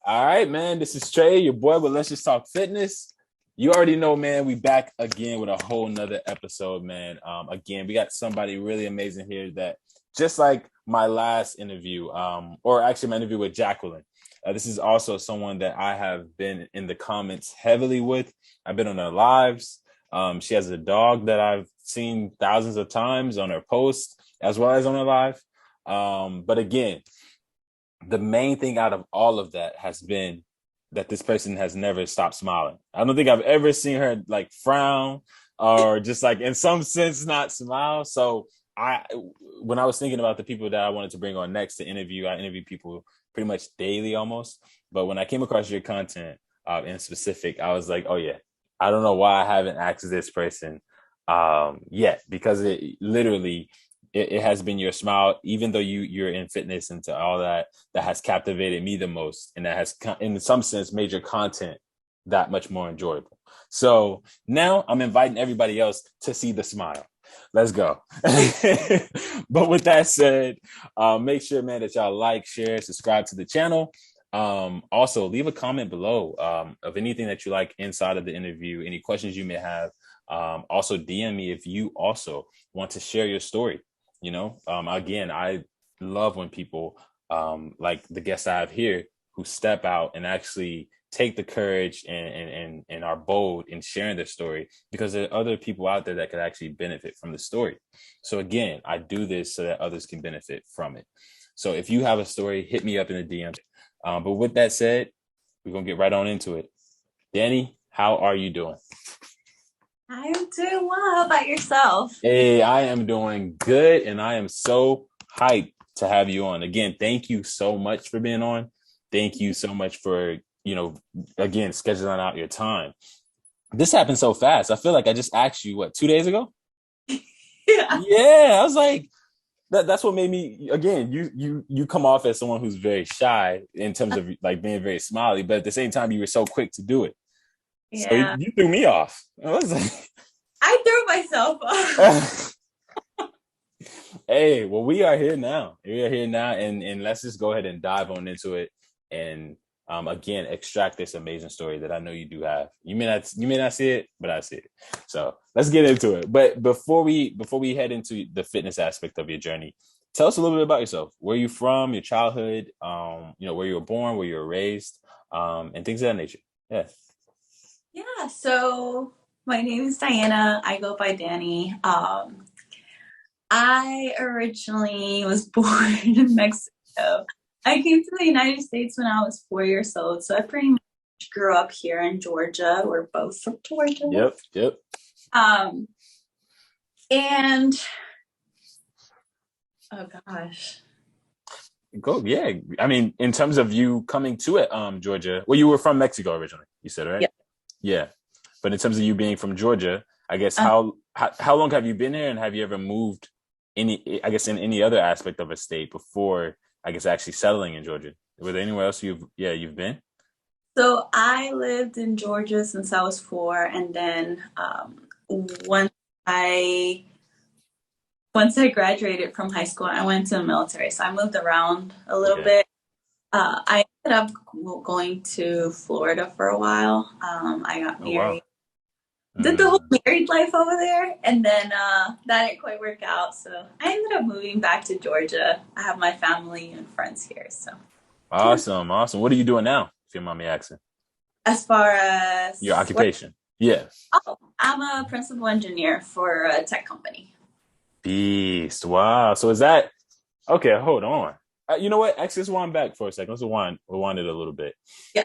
All right, man. This is Trey, your boy with Let's Just Talk Fitness. You already know, man. We back again with a whole nother episode, man. Again, we got somebody really amazing here that just like my last interview, or actually my interview with Jacqueline. This is also someone that I have been in the comments heavily with. I've been on her lives. She has a dog that I've seen thousands of times on her posts as well as on her live. But again, the main thing out of all of that has been that this person has never stopped smiling. I don't think I've ever seen her like frown or just like in some sense not smile. So when I was thinking about the people that I wanted to bring on next to interview, I interview people pretty much daily almost. But when I came across your content in specific, I was like, oh yeah, I don't know why I haven't asked this person yet, because it has been your smile, even though you're in fitness and to all that has captivated me the most, and that has in some sense made your content that much more enjoyable. So now I'm inviting everybody else to see the smile. Let's go. But with that said, make sure, man, that y'all like, share, subscribe to the channel. Also leave a comment below of anything that you like inside of the interview, any questions you may have. Also DM me if you also want to share your story. Again, I love when people like the guests I have here who step out and actually take the courage and are bold in sharing their story, because there are other people out there that could actually benefit from the story. So again, I do this so that others can benefit from it. So if you have a story, hit me up in the DM. But with that said, we're going to get right on into it. Danny, how are you doing? I am doing well. How about yourself? Hey, I am doing good, and I am so hyped to have you on. Again, thank you so much for being on. Thank you so much for, again, scheduling out your time. This happened so fast. I feel like I just asked you, 2 days ago? Yeah. Yeah, I was like, that's what made me, again, you come off as someone who's very shy in terms of like being very smiley, but at the same time, you were so quick to do it. So Yeah. you threw me off. I was like, I threw myself off. hey, well, we are here now. We are here now, and let's just go ahead and dive on into it, and again, extract this amazing story that I know you do have. You may not see it, but I see it. So let's get into it. But before we head into the fitness aspect of your journey, tell us a little bit about yourself. Where you from? Your childhood? Where you were born, where you were raised, and things of that nature. Yeah. Yeah. So my name is Diana. I go by Danny. I originally was born in Mexico. I came to the United States when I was 4 years old. So I pretty much grew up here in Georgia. We're both from Georgia. Yep. Um, and oh gosh. Go, yeah. I mean, in terms of you coming to it, Georgia. Well, you were from Mexico originally, you said, right? Yeah. Yeah. But in terms of you being from Georgia, I guess how long have you been here, and have you ever moved in any other aspect of a state before, I guess, actually settling in Georgia? Were there anywhere else you've been? So I lived in Georgia since I was 4, and then once I once I graduated from high school, I went to the military. So I moved around a little Okay. bit. I ended up going to Florida for a while. I got Oh wow. married, did the whole Mm. married life over there, and then that didn't quite work out. So I ended up moving back to Georgia. I have my family and friends here. So yeah. Awesome. What are you doing now, if you don't mind me asking? As far Your as work, occupation? Yeah. I'm a principal engineer for a tech company. Beast. Wow. So is that okay? Hold on. You know what? Actually, let's wind back for a second. Let's rewind it a little bit. Yeah.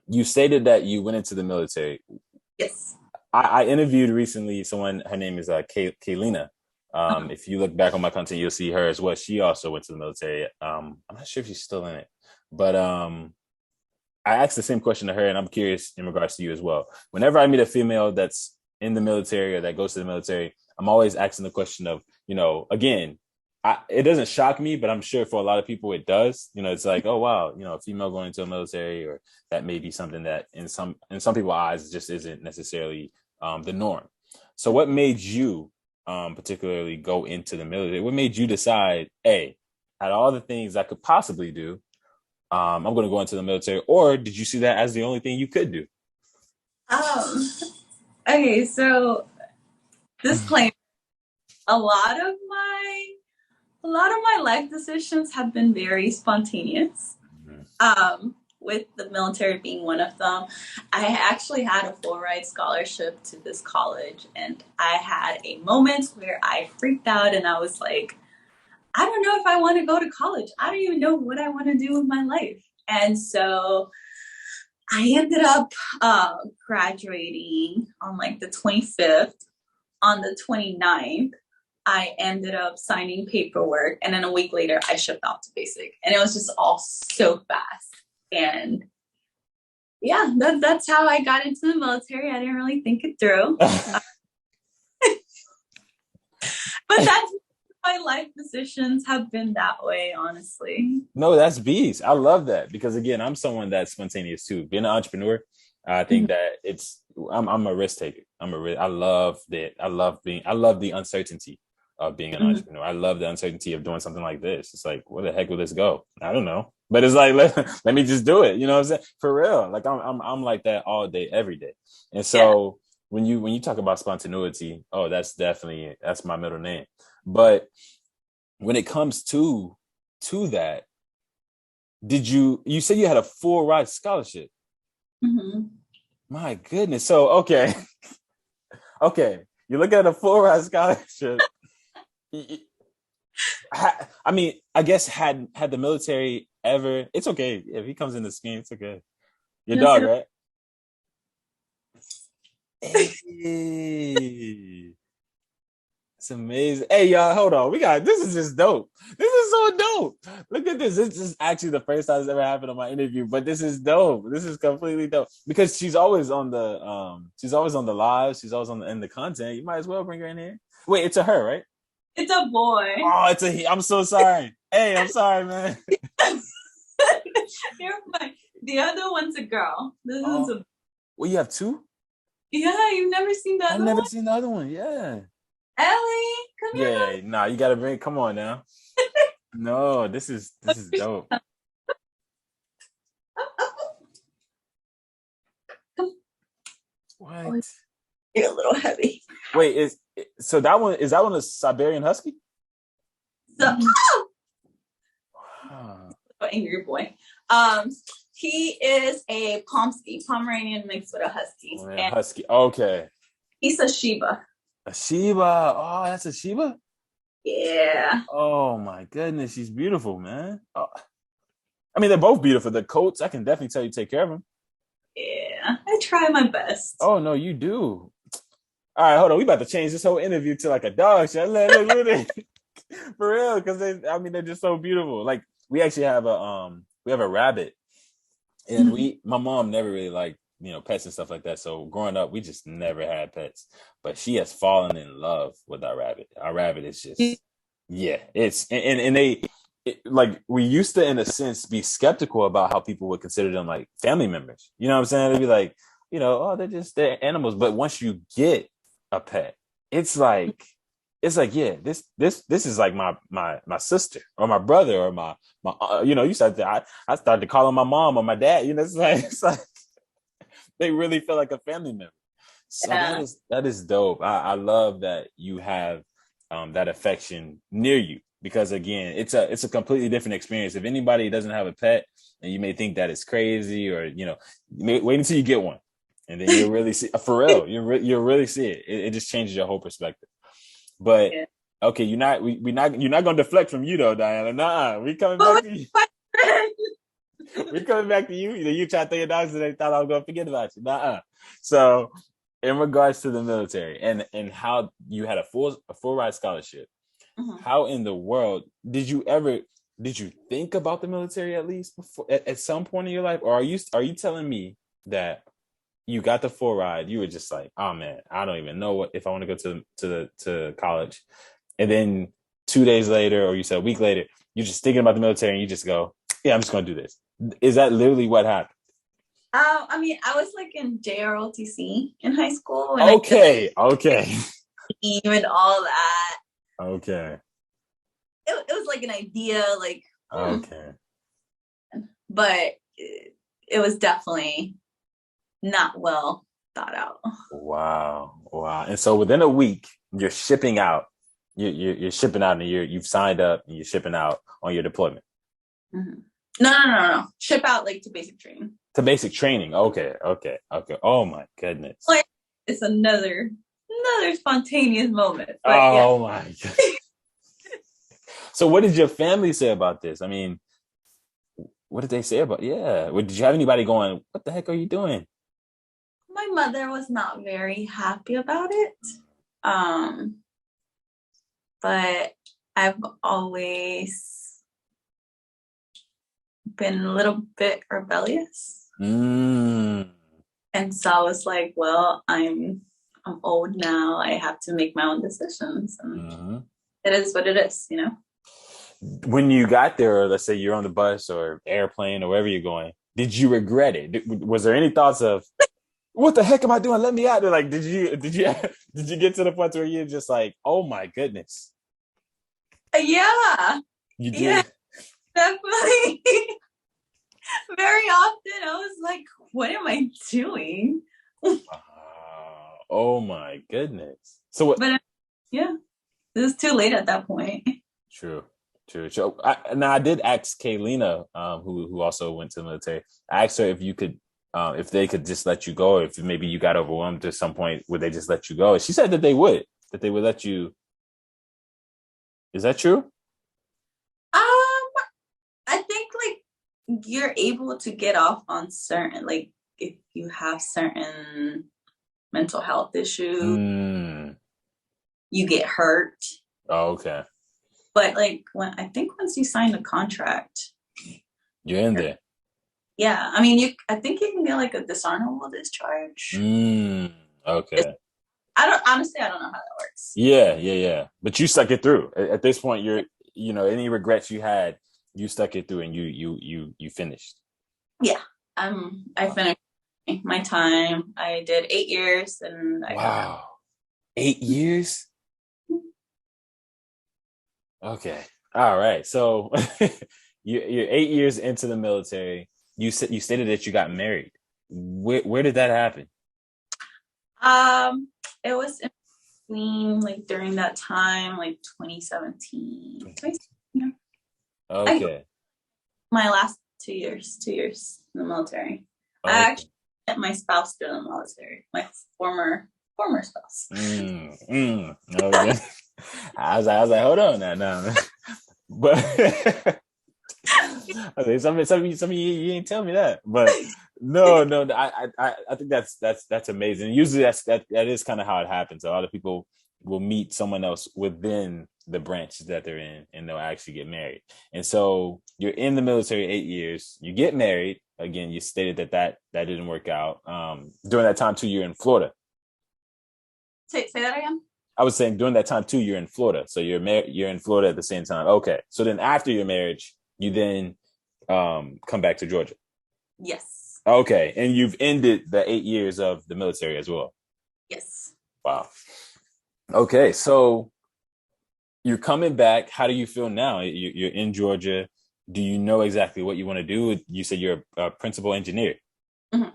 You stated that you went into the military. Yes. I interviewed recently someone. Her name is Kaylina. If you look back on my content, you'll see her as well. She also went to the military. I'm not sure if she's still in it, but I asked the same question to her, and I'm curious in regards to you as well. Whenever I meet a female that's in the military or that goes to the military, I'm always asking the question of, again, it doesn't shock me, but I'm sure for a lot of people it does. It's like, oh wow, a female going into a military, or that may be something that in some people's eyes just isn't necessarily the norm. So, what made you particularly go into the military? What made you decide, hey, out of all the things I could possibly do, I'm going to go into the military, or did you see that as the only thing you could do? Um, okay, so disclaimer, a lot of my life decisions have been very spontaneous. With the military being one of them. I actually had a full ride scholarship to this college, and I had a moment where I freaked out and I was like, I don't know if I want to go to college. I don't even know what I want to do with my life. And so I ended up graduating on like the 25th. On the 29th, I ended up signing paperwork, and then a week later, I shipped off to basic, and it was just all so fast. And yeah, that's how I got into the military. I didn't really think it through, but that's my life decisions have been that way, honestly. No, that's beast. I love that because again, I'm someone that's spontaneous too. Being an entrepreneur, I think that I'm a risk taker. I love that. I love the uncertainty of being an entrepreneur. I love the uncertainty of doing something like this. It's like, where the heck will this go? I don't know, but it's like, let me just do it. You know what I'm saying? For real. Like I'm like that all day, every day. And so when you talk about spontaneity, oh, that's my middle name. But when it comes to that, you said you had a full ride scholarship? My goodness. So okay. You look at a full ride scholarship. I mean, I guess had the military ever, it's okay if he comes in the scheme, it's okay. Your dog, right? Hey. It's amazing. Hey, y'all, hold on. This is just dope. This is so dope. Look at this. This is actually the first time it's ever happened on my interview, but this is dope. This is completely dope because she's always on the live. She's always in the content. You might as well bring her in here. Wait, it's a her, right? It's a boy. Oh, it's a he. I'm so sorry. Hey, I'm sorry, man. You're fine. The other one's a girl. This is a. Well, you have two? Yeah, you've never seen the other one? I've never seen the other one. Yeah. Ellie, come here. Yeah, nah, you gotta bring. Come on now. No, this is dope. What? You're a little heavy. Wait, that one a Siberian Husky? So, angry boy. He is a Pomsky, Pomeranian mixed with a Husky. Oh, yeah, Husky. Okay. He's a Shiba. A Shiba. Oh, that's a Shiba? Yeah. Oh my goodness, she's beautiful, man. Oh. I mean, they're both beautiful. The coats, I can definitely tell you take care of them. Yeah, I try my best. Oh no, you do. All right, hold on. We about to change this whole interview to like a dog show. Look. For real, because they're just so beautiful. Like we actually have a rabbit, and my mom never really liked pets and stuff like that. So growing up, we just never had pets. But she has fallen in love with our rabbit. Our rabbit is just it's and like we used to in a sense be skeptical about how people would consider them like family members. You know what I'm saying? They'd be like, oh, they're animals. But once you get a pet, it's like yeah, this is like my sister or my brother or my you start I started to call him my mom or my dad. It's like they really feel like a family member. So that is dope. I love that you have that affection near you because again, it's a completely different experience. If anybody doesn't have a pet, and you may think that it's crazy or wait until you get one, and then you'll really see for real. You'll really see it. It just changes your whole perspective. But okay, you're not gonna deflect from you though, Diana. Nah, we coming back to you. We're coming back to you. You try to throw your dogs and they thought I was gonna forget about you. Nah. So in regards to the military and how you had a full ride scholarship, how in the world did you think about the military at least before at some point in your life? Or are you telling me that you got the full ride, you were just like, oh man, I don't even know if I want to go to college. And then 2 days later, or you said a week later, you're just thinking about the military and you just go, yeah, I'm just going to do this. Is that literally what happened? I mean, I was like in JROTC in high school. And okay. And all that. Okay. It was like an idea, like. Okay. but it was definitely not well thought out. Wow. And so within a week, you're shipping out. You're shipping out, and you've signed up, and you're shipping out on your deployment. Mm-hmm. No. Ship out like to basic training. To basic training. Okay. Oh my goodness. Like, it's another spontaneous moment. Oh my God. So what did your family say about this? I mean, what did they say about? Yeah. Did you have anybody going, what the heck are you doing? My mother was not very happy about it. But I've always been a little bit rebellious. And so I was like, well, I'm old now. I have to make my own decisions. And it is what it is, you know? When you got there, or let's say you're on the bus or airplane or wherever you're going, did you regret it? Was there any thoughts of, what the heck am I doing? Let me out there. Like, did you get to the point where you're just like, oh my goodness? Yeah. You did? Yeah, definitely. Very often I was like, what am I doing? Oh my goodness. So what? But yeah, it was too late at that point. True. I did ask Kaylina, who also went to the military. I asked her if you could, if they could just let you go, if maybe you got overwhelmed at some point, would they just let you go? She said that they would let you. Is that true? I think like you're able to get off on certain, like if you have certain mental health issues, you get hurt. Oh, okay. But like once you sign the contract, you're in there. Yeah, I mean, I think you can get like a dishonorable discharge. Okay. I don't know how that works. Yeah. But you stuck it through. At this point, any regrets you had, you stuck it through, and you finished. Yeah, I finished my time. I did 8 years, and wow, 8 years. Okay, all right. So you're 8 years into the military. You stated that you got married. Where did that happen? It was in between, like during that time, like 2017. Yeah. Okay. My last 2 years in the military. Okay. I actually met my spouse during the military. My former spouse. Okay. I was like, hold on now. But okay, some of you ain't tell me that. But no, I think that's amazing. Usually that is kind of how it happens. A lot of people will meet someone else within the branch that they're in, and they'll actually get married. And so you're in the military 8 years, you get married. Again, you stated that didn't work out. During that time too, you're in Florida. Say that again. I was saying during that time too, you're in Florida. So you're in Florida at the same time. Okay. So then after your marriage, you then come back to Georgia. Yes. Okay. And you've ended the 8 years of the military as well. Yes. Wow. Okay. So you're coming back. How do you feel now? You're in Georgia. Do you know exactly what you want to do? You said you're a principal engineer. Mm-hmm.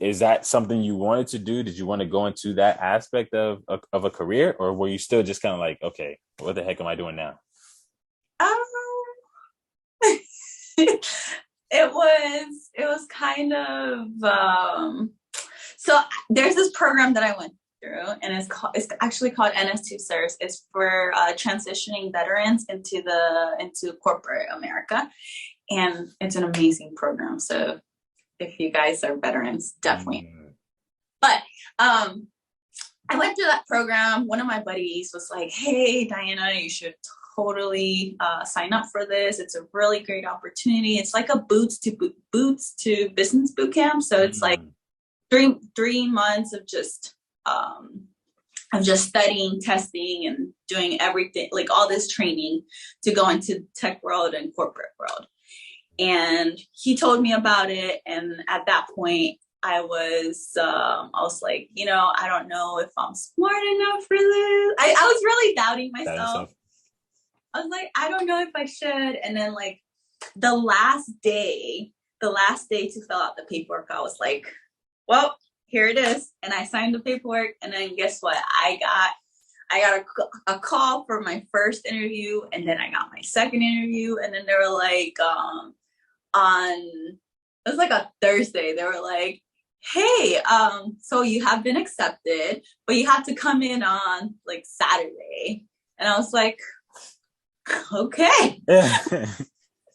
Is that something you wanted to do? Did you want to go into that aspect of a career, or were you still just kind of like, okay, what the heck am I doing now? It was kind of so there's this program that I went through, and it's actually called NS2 CERS. It's for transitioning veterans into corporate America, and it's an amazing program. So if you guys are veterans, definitely. But I went through that program. One of my buddies was like, hey, Diana, you should totally sign up for this. It's a really great opportunity. It's like a boots to business boot camp. So it's like 3 months of just studying, testing, and doing everything, like all this training to go into tech world and corporate world. And he told me about it. And at that point, I was like, I don't know if I'm smart enough for this. I was really doubting myself. I was like, I don't know if I should. And then like the last day the last day to fill out the paperwork, I was like, well, here it is. And I signed the paperwork. And then guess what? I got a call for my first interview, and then I got my second interview. And then they were like, it was like a Thursday. They were like, hey, so you have been accepted, but you have to come in on like Saturday. And I was like, okay, do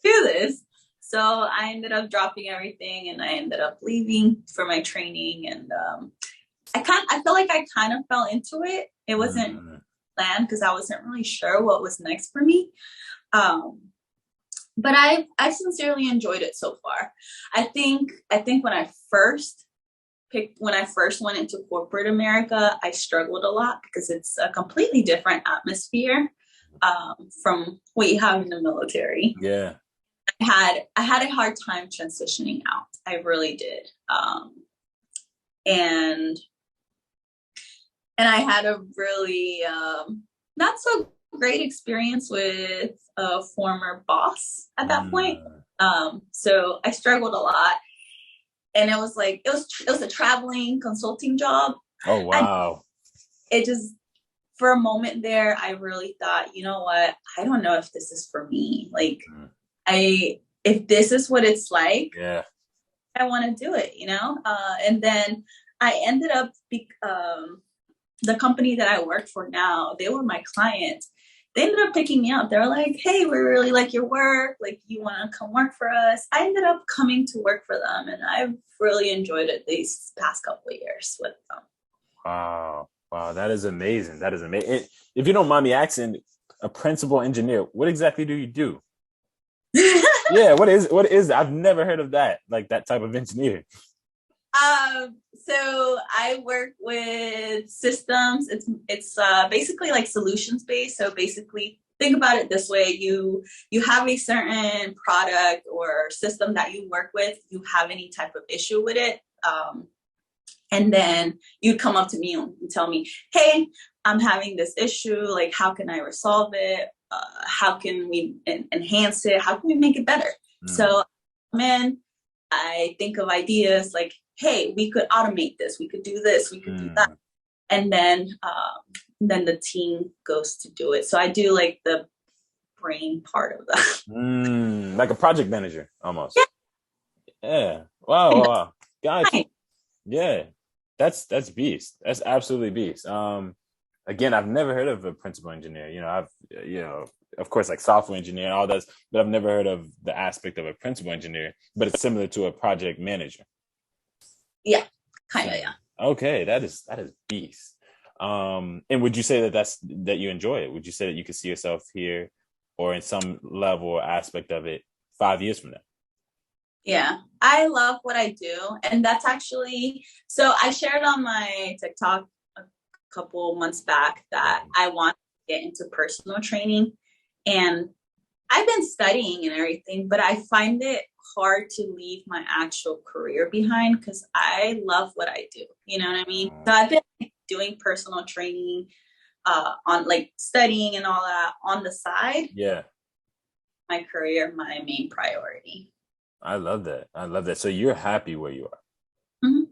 this. So I ended up dropping everything, and I ended up leaving for my training. And I feel like I kind of fell into it. It wasn't planned because I wasn't really sure what was next for me. But I sincerely enjoyed it so far. I think when I first went into corporate America, I struggled a lot because it's a completely different atmosphere from what you have in the military. Yeah. I had a hard time transitioning out. I really did. And I had a really not so great experience with a former boss at that point. So I struggled a lot. And it was like, it was a traveling consulting job. Oh, wow. It just, for a moment there, I really thought, you know what? I don't know if this is for me. Like, if this is what it's like, yeah, I want to do it, you know? And then I ended up, the company that I work for now, they were my client. They ended up picking me up. They were like, hey, we really like your work. Like, you want to come work for us? I ended up coming to work for them, and I've really enjoyed it these past couple of years with them. Wow. That is amazing. That is amazing. If you don't mind me asking, a principal engineer, what exactly do you do? Yeah, what is I've never heard of that, like that type of engineer. So I work with systems. It's basically like solutions based. So basically, think about it this way: you have a certain product or system that you work with. You have any type of issue with it, and then you'd come up to me and tell me, "Hey, I'm having this issue. Like, how can I resolve it? How can we enhance it? How can we make it better?" So, man, I think of ideas like, hey, we could automate this. We could do this. We could do that. And then the team goes to do it. So I do like the brain part of that. Like a project manager almost. Yeah. Wow. Gotcha. Yeah. That's beast. That's absolutely beast. Again, I've never heard of a principal engineer. Of course, like software engineer and all that, but I've never heard of the aspect of a principal engineer, but it's similar to a project manager. Yeah, kind of, yeah. Okay, that is beast. And would you say that you enjoy it? Would you say that you could see yourself here or in some level or aspect of it 5 years from now? Yeah, I love what I do. And that's actually, so I shared on my TikTok a couple months back that I want to get into personal training. And I've been studying and everything, but I find it hard to leave my actual career behind because I love what I do. You know what I mean? So I've been doing personal training on like studying and all that on the side. Yeah. My career, my main priority. I love that. So you're happy where you are. Mm-hmm.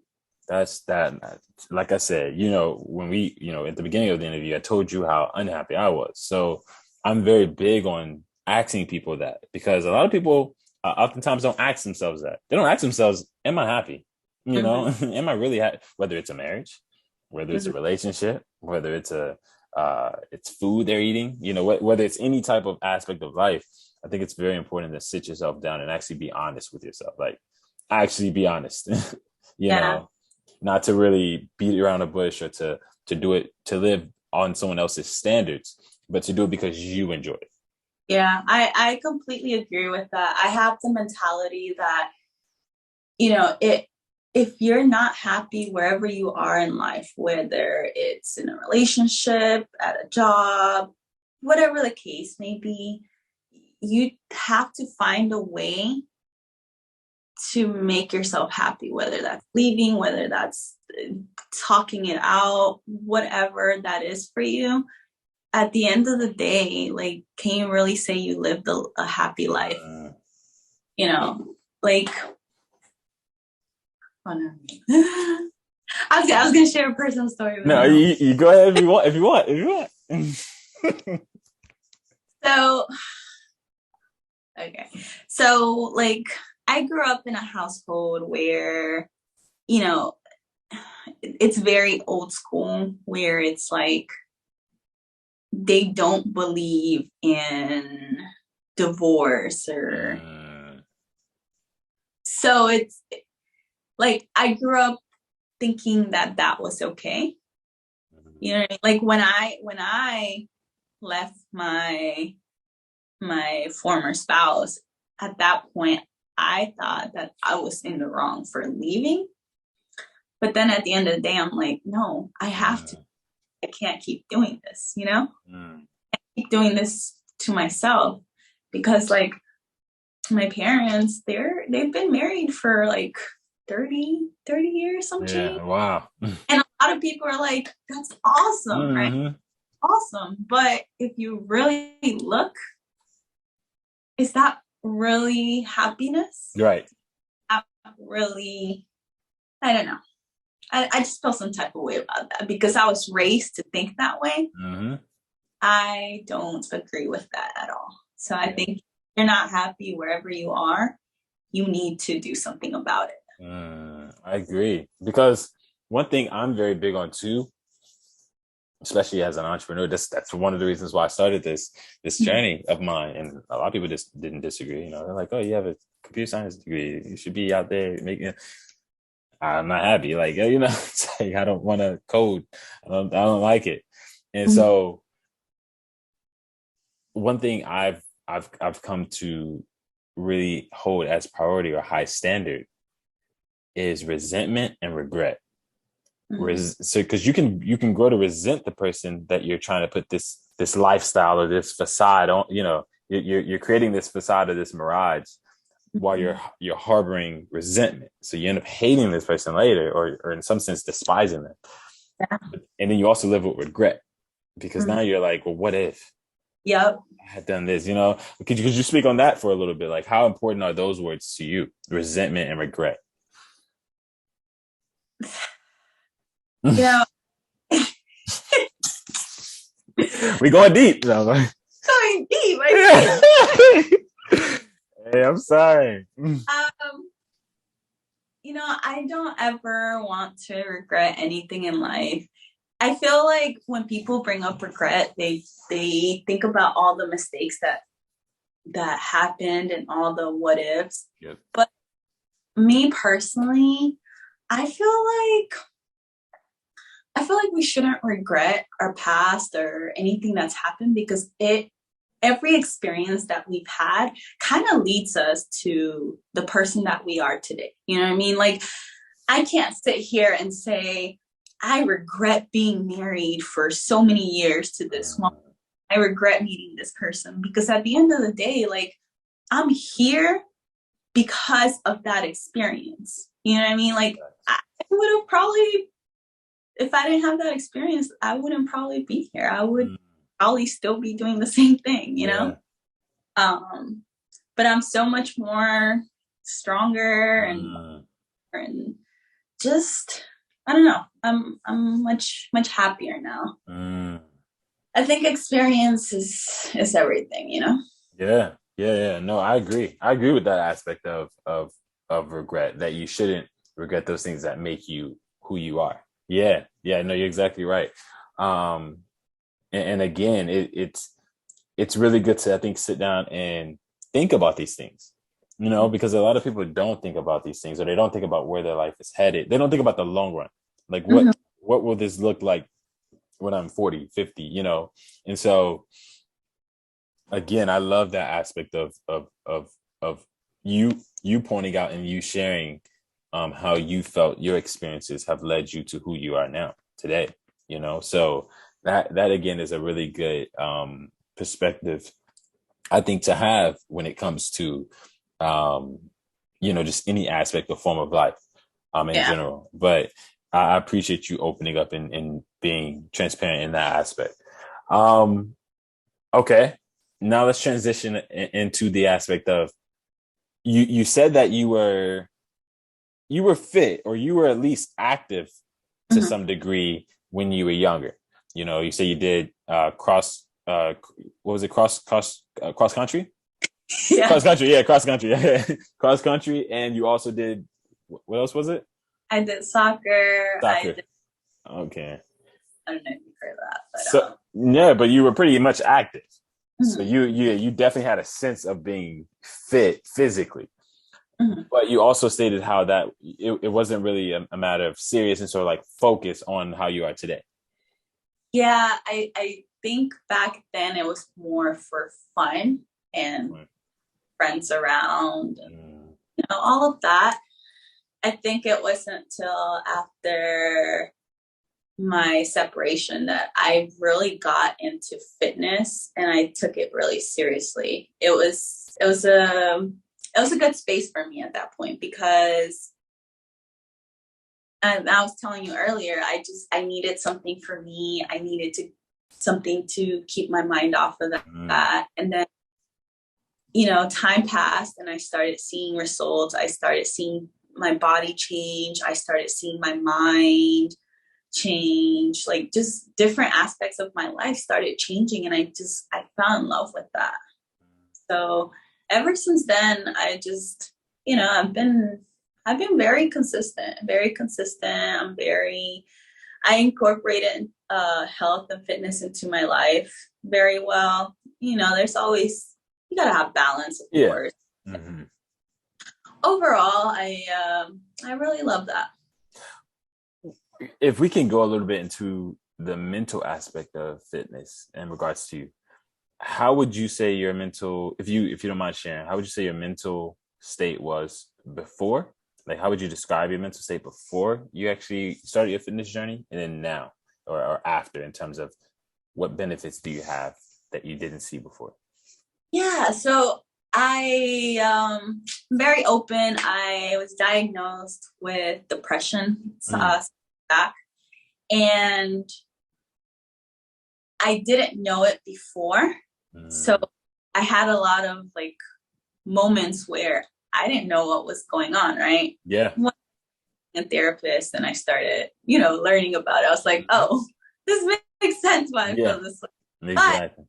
That's that. Like I said, when we, at the beginning of the interview, I told you how unhappy I was. So I'm very big on asking people that because a lot of people oftentimes don't ask themselves that. They don't ask themselves, am I happy? Am I really happy? Whether it's a marriage, whether it's a relationship, whether it's it's food they're eating, whether it's any type of aspect of life. I think it's very important to sit yourself down and actually be honest with yourself. Like actually be honest, not to really beat around the bush or to do it, to live on someone else's standards, but to do it because you enjoy it. Yeah, I completely agree with that. I have the mentality that, if you're not happy wherever you are in life, whether it's in a relationship, at a job, whatever the case may be, you have to find a way to make yourself happy, whether that's leaving, whether that's talking it out, whatever that is for you. At the end of the day, like, can you really say you lived a happy life? Like, Oh, no. I was gonna share a personal story, but No, no. you go ahead if you want. If you want, if you want. So okay, so like I grew up in a household where, you know, it's very old school, where it's like they don't believe in divorce or so it's like I grew up thinking that that was okay. You know what I mean? Like when I left my former spouse, at that point I thought that I was in the wrong for leaving. But then at the end of the day, I'm like, no, I have to. I can't keep doing this, you know? I keep doing this to myself because like my parents, they've been married for like 30 years, some change. Yeah, wow. And a lot of people are like, that's awesome, right? Awesome. But if you really look, is that really happiness? Right. Not really, I don't know. I just felt some type of way about that because I was raised to think that way. I don't agree with that at all. So I think if you're not happy wherever you are, you need to do something about it. I agree. Because one thing I'm very big on too, especially as an entrepreneur, that's one of the reasons why I started this journey of mine. And a lot of people just didn't disagree. You know, they're like, oh, you have a computer science degree. You should be out there making. I'm not happy. Like, you know, it's like, I don't want to code. I don't like it. And so one thing I've come to really hold as priority or high standard is resentment and regret. So because you can grow to resent the person that you're trying to put this lifestyle or this facade on, you know, you're creating this facade of this mirage while you're harboring resentment. So you end up hating this person later, or in some sense despising them. Yeah. And then you also live with regret because now you're like, well, what if I had done this? You know, could you speak on that for a little bit? Like, how important are those words to you? Resentment and regret. Yeah. We going deep. No, going deep. Hey, I'm sorry. You know, I don't ever want to regret anything in life. I feel like when people bring up regret, they think about all the mistakes that happened and all the what ifs. Yep. But me personally, I feel like we shouldn't regret our past or anything that's happened because every experience that we've had kind of leads us to the person that we are today. You know what I mean? Like, I can't sit here and say, I regret being married for so many years to this woman. I regret meeting this person because at the end of the day, like, I'm here because of that experience. You know what I mean? Like, I would have probably, if I didn't have that experience, I wouldn't probably be here. I would probably still be doing the same thing, you know? But I'm so much more stronger and just, I don't know. I'm much happier now. I think experience is everything, you know? Yeah. No, I agree. I agree with that aspect of regret, that you shouldn't regret those things that make you who you are. Yeah. No, you're exactly right. And again, it's really good to, I think, sit down and think about these things, you know, because a lot of people don't think about these things, or they don't think about where their life is headed. They don't think about the long run. Like, what will this look like when I'm 40, 50, you know? And so again, I love that aspect of you pointing out and you sharing how you felt your experiences have led you to who you are now today, you know? So that again is a really good perspective, I think, to have when it comes to you know, just any aspect or form of life in general. But I appreciate you opening up and being transparent in that aspect. Okay, now let's transition into the aspect of you said that you were you were fit, or you were at least active to Mhm. some degree when you were younger. You know, you say you did cross what was it, cross country? Yeah, Cross country, yeah, cross country. Cross country, and you also did, what else was it? I did soccer. Soccer. Okay. I don't know if you've heard of that, So but yeah, but you were pretty much active. So mhm, you definitely had a sense of being fit physically. mhm. But you also stated how that it wasn't really a matter of seriousness or like focus on how you are today. Yeah, I think back then it was more for fun and friends around and Mm. all of that. I think it wasn't until after my separation that I really got into fitness and I took it really seriously. It was a good space for me at that point because, and I was telling you earlier, I needed something for me. I needed to something to keep my mind off of Mm. that. And then, time passed and I started seeing results. I started seeing my body change. I started seeing my mind change, like just different aspects of my life started changing. And I fell in love with that. So ever since then, I've been very consistent, very consistent. I incorporated health and fitness into my life very well. There's always, you gotta have balance, of Yeah. course. Hmm. Overall, I really love that. If we can go a little bit into the mental aspect of fitness in regards to, how would you say your mental, if you don't mind sharing, how would you say your mental state was before? Like, how would you describe your mental state before you actually started your fitness journey, and then now, or after, in terms of what benefits do you have that you didn't see before? Yeah, so I very open. I was diagnosed with depression Mm. back, and I didn't know it before. So Mm. I had a lot of like moments where I didn't know what was going on, right? Yeah. When a therapist and I started, learning about it, I was like, Mhm. oh, this makes sense why I Yeah. feel this way. But Exactly.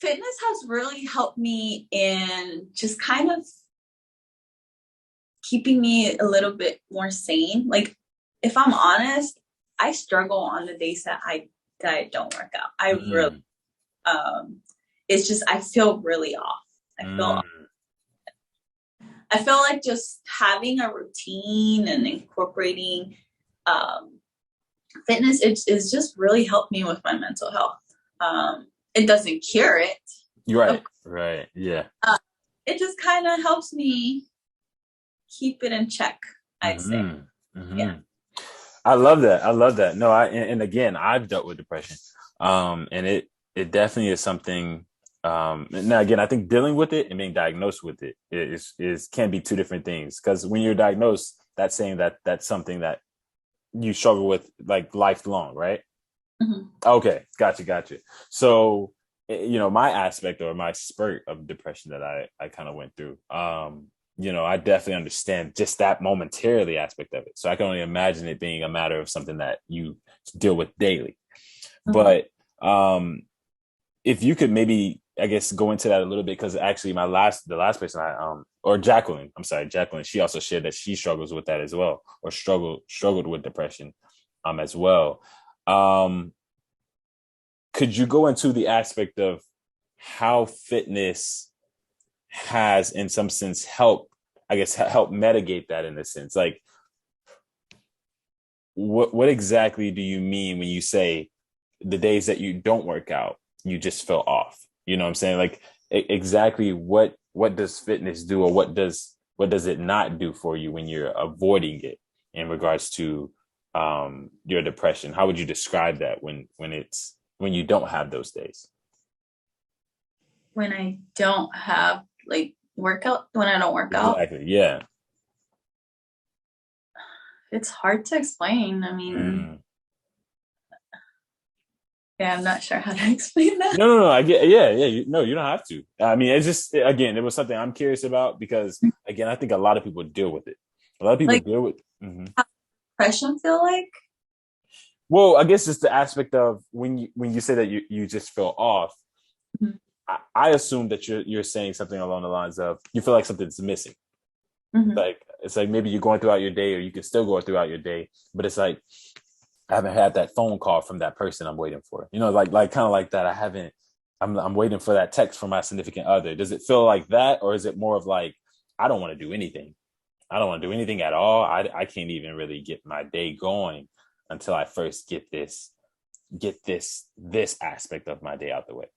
fitness has really helped me in just kind of keeping me a little bit more sane. Like, if I'm honest, I struggle on the days that I don't work out. I really, Mm. um, it's just I feel really off. I feel Mm. I feel like just having a routine and incorporating um, fitness is just really helped me with my mental health. It doesn't cure it. You're Of, right. Right. Yeah. it just kind of helps me keep it in check, I'd say. Hmm. Yeah. Hmm. I love that. I love that. No, and again, I've dealt with depression. And it definitely is something. Now again, I think dealing with it and being diagnosed with it is can be two different things. Because when you're diagnosed, that's saying that that's something that you struggle with like lifelong, right? Mhm. Okay, gotcha. So, my aspect or my spurt of depression that I kind of went through, I definitely understand just that momentarily aspect of it. So I can only imagine it being a matter of something that you deal with daily. Mhm. But if you could maybe, I guess, go into that a little bit, because actually the last person or Jacqueline, I'm sorry, Jacqueline, she also shared that she struggles with that as well, or struggled with depression as well. Um, could you go into the aspect of how fitness has in some sense help mitigate that, in a sense, like what exactly do you mean when you say the days that you don't work out you just feel off? You know what I'm saying? Like, exactly what does fitness do, or what does it not do for you when you're avoiding it in regards to your depression? How would you describe that when you don't have those days? When I don't have like when I don't work out, Exactly. Yeah. it's hard to explain. I mean, Mm. yeah, I'm not sure how to explain that. No. I get. Yeah. Yeah. No, you don't have to. I mean, it's just, again, it was something I'm curious about, because again, I think a lot of people deal with it. A lot of people Like, deal with. Mhm. how depression feel like? Well, I guess just the aspect of when you say that you just feel off. Mhm. I assume that you're saying something along the lines of you feel like something's missing. Mhm. Like it's like maybe you're going throughout your day, or you can still go throughout your day, but it's like I haven't had that phone call from that person I'm waiting for. You know, like kind of like that. I haven't. I'm waiting for that text from my significant other. Does it feel like that, or is it more of like I don't want to do anything? I don't want to do anything at all. I can't even really get my day going until I first get this aspect of my day out the way.